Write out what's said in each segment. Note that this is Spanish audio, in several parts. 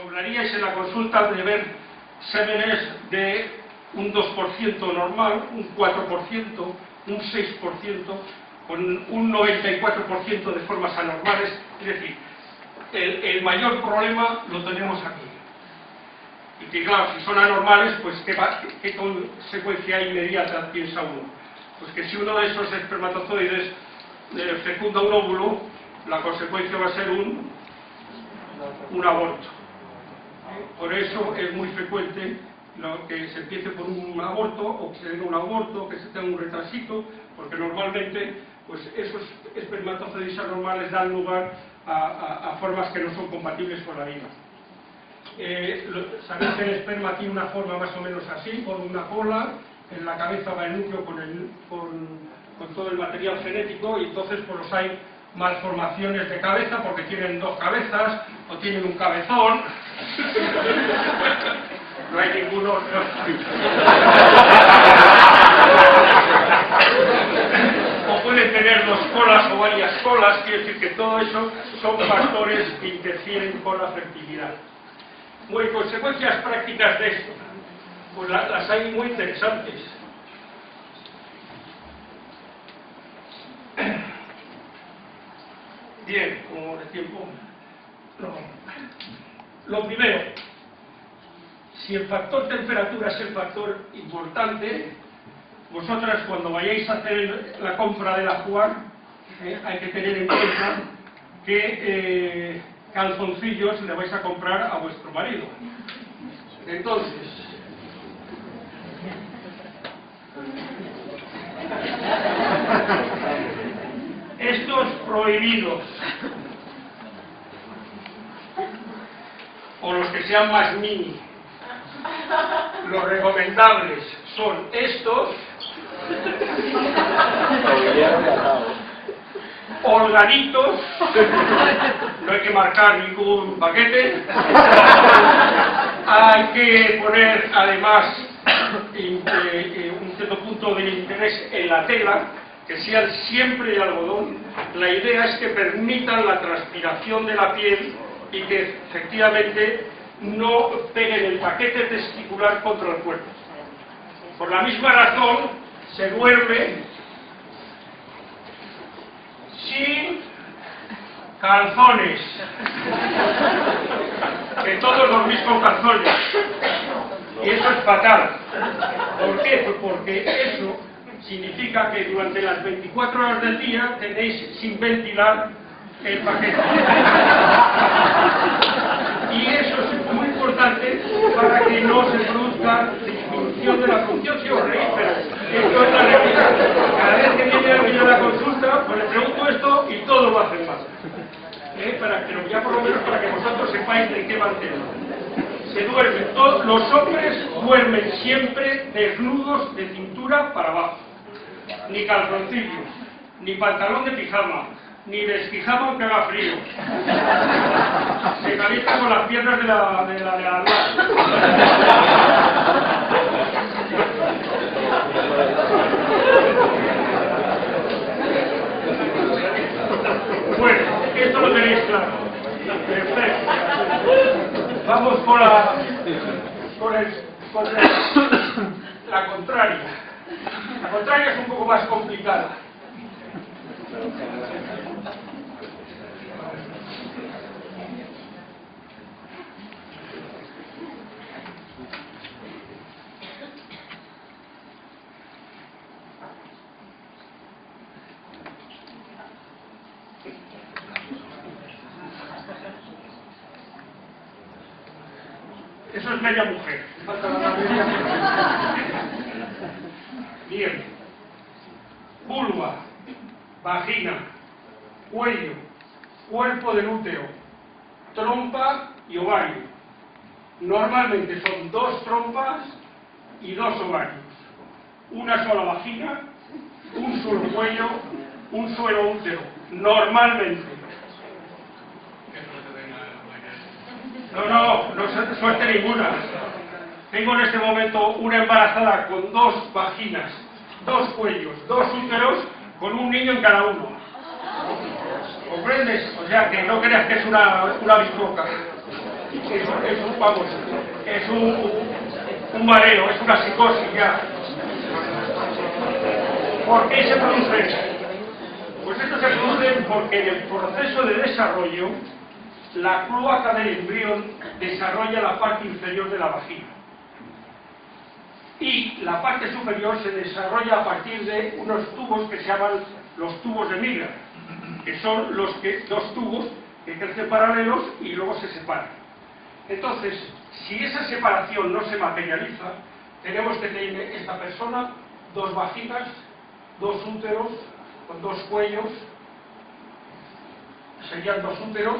hablaríais en la consulta de ver semenes de un 2% normal, un 4%, un 6%, con un 94% de formas anormales. Es decir, el mayor problema lo tenemos aquí. Y que claro, si son anormales, pues ¿qué consecuencia inmediata piensa uno? Pues que si uno de esos espermatozoides fecunda un óvulo, la consecuencia va a ser un aborto. Por eso es muy frecuente que se empiece por un aborto, o que se tenga un aborto, que se tenga un retrasito, porque normalmente pues esos espermatozoides anormales dan lugar a formas que no son compatibles con la vida. Sabéis que el esperma tiene una forma más o menos así, con una cola, en la cabeza va el núcleo con todo el material genético, y entonces pues hay malformaciones de cabeza porque tienen dos cabezas o tienen un cabezón. No hay ninguno. O pueden tener dos colas o varias colas, quiere decir que todo eso son factores que interfieren con la fertilidad. Muy consecuencias prácticas de esto, pues las hay muy interesantes. Bien, como de tiempo. Lo primero, si el factor temperatura es el factor importante, vosotras cuando vayáis a hacer la compra del ajuar, hay que tener en cuenta que calzoncillos le vais a comprar a vuestro marido. Entonces, estos prohibidos, o los que sean más mini, los recomendables son estos, holgaditos, no hay que marcar ningún paquete, hay que poner además un cierto punto de interés en la tela, que sean siempre de algodón. La idea es que permitan la transpiración de la piel y que efectivamente no peguen el paquete testicular contra el cuerpo. Por la misma razón se duerme sin calzones, que todos dormís con calzones, y eso es fatal. ¿Por qué? Pues porque eso significa que durante las 24 horas del día tenéis sin ventilar el paquete, y eso es muy importante para que no se produzca disminución de la función. Si os reís, pero esto es la realidad. Cada vez que viene alguien a la consulta, pues le pregunto esto y todo lo hacen mal. Para que ya por lo menos para que vosotros sepáis de qué van tema. Se duermen, los hombres duermen siempre desnudos de cintura para abajo. Ni calzoncillos, ni pantalón de pijama, ni despijama aunque haga frío. Se calienta con las piernas de la Bueno, esto lo tenéis claro. Perfecto. Vamos con la contraria. La contraria es un poco más complicada. Eso es media mujer. Bien. Vulva, vagina, cuello, cuerpo del útero, trompa y ovario. Normalmente son 2 trompas y 2 ovarios. Una sola vagina, un solo cuello, un solo útero. Normalmente. No suerte ninguna. Tengo en este momento una embarazada con 2 vaginas, 2 cuellos, 2 úteros, con un niño en cada uno. ¿Comprendes? O sea, que no creas que es una bicoca. es un mareo, es una psicosis ya. ¿Por qué se produce? Pues esto se produce porque en el proceso de desarrollo la cloaca del embrión desarrolla la parte inferior de la vagina y la parte superior se desarrolla a partir de unos tubos que se llaman los tubos de Miller, que son dos tubos que crecen paralelos y luego se separan. Entonces, si esa separación no se materializa, tenemos que tener esta persona dos vaginas, dos úteros, con dos cuellos, serían dos úteros,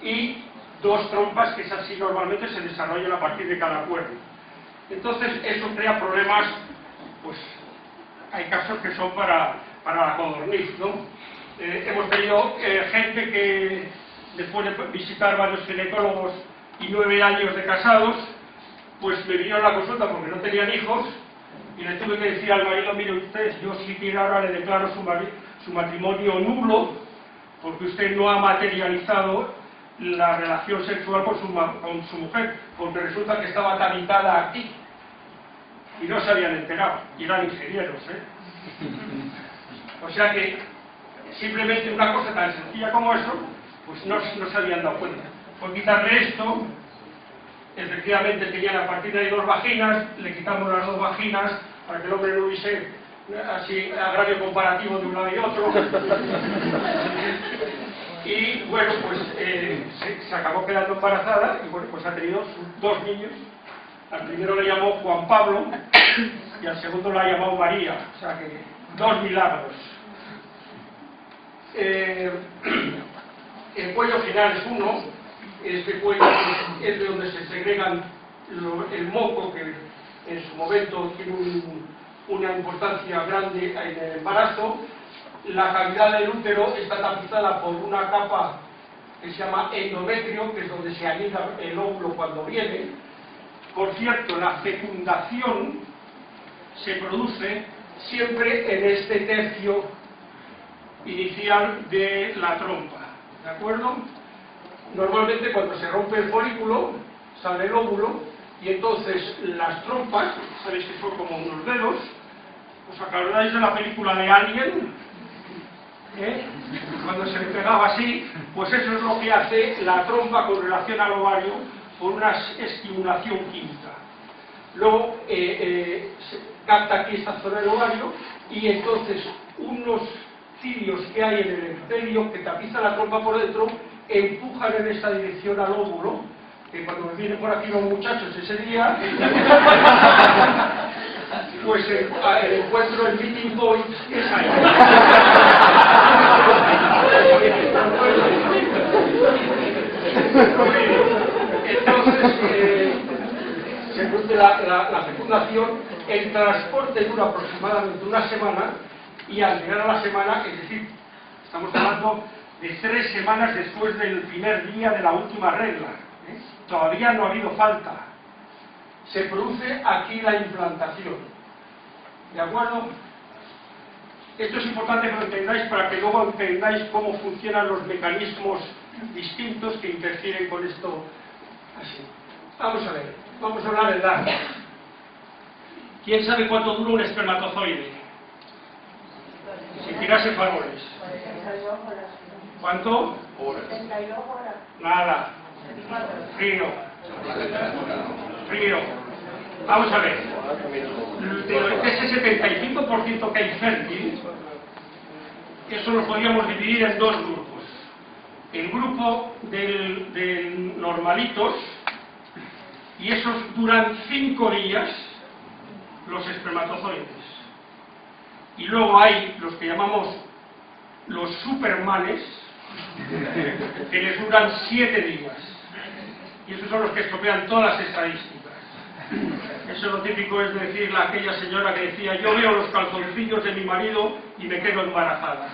y dos trompas, que es así normalmente se desarrollan a partir de cada cuerno. Entonces eso crea problemas, pues hay casos que son para la codorniz, ¿no? Hemos tenido gente que después de visitar varios ginecólogos y 9 años de casados, pues me vinieron a la consulta porque no tenían hijos y le tuve que decir al marido: mire usted, yo si quiere ahora le declaro su matrimonio nulo porque usted no ha materializado la relación sexual con su mujer, porque resulta que estaba tabitada aquí y no se habían enterado, y eran ingenieros, O sea que simplemente una cosa tan sencilla como eso, pues no se habían dado cuenta. Por quitarle esto, efectivamente tenían a partir de ahí dos vaginas, le quitamos las dos vaginas para que el hombre no hubiese así agravio comparativo de un lado y otro. Y bueno, pues se acabó quedando embarazada y bueno, pues ha tenido sus dos niños. Al primero le llamó Juan Pablo y al segundo la ha llamado María, o sea que dos milagros. El cuello final es uno, este cuello es de donde se segregan el moco, que en su momento tiene una importancia grande en el embarazo. La cavidad del útero está tapizada por una capa que se llama endometrio, que es donde se anida el óvulo cuando viene. Por cierto, la fecundación se produce siempre en este tercio inicial de la trompa, ¿de acuerdo? Normalmente cuando se rompe el folículo sale el óvulo y entonces las trompas, sabéis que son como unos dedos. ¿Os acordáis de la película de Alien? Cuando se le pegaba así, pues eso es lo que hace la trompa con relación al ovario por una estimulación química. Luego se capta aquí esta zona del ovario y entonces unos cilios que hay en el epitelio que tapiza la trompa por dentro empujan en esta dirección al óvulo, que cuando me vienen por aquí los muchachos ese día pues encuentro el meeting point que es ahí. Entonces se produce la fecundación. El transporte dura aproximadamente una semana y al llegar a la semana, es decir, estamos hablando de 3 semanas después del primer día de la última regla, todavía no ha habido falta, se produce aquí la implantación, ¿de acuerdo? Esto es importante que lo entendáis para que luego entendáis cómo funcionan los mecanismos distintos que interfieren con esto. Así. Vamos a ver, vamos a hablar de edad. ¿Quién sabe cuánto dura un espermatozoide? Si tirase faroles. ¿Cuánto? Nada. Frío. Vamos a ver. De ese 75% que hay fértil, eso lo podríamos dividir en dos grupos. El grupo de normalitos, y esos duran 5 días, los espermatozoides. Y luego hay los que llamamos los supermanes, que les duran 7 días. Y esos son los que estropean todas las estadísticas. Eso lo típico es decir aquella señora que decía: yo veo los calzoncillos de mi marido y me quedo embarazada.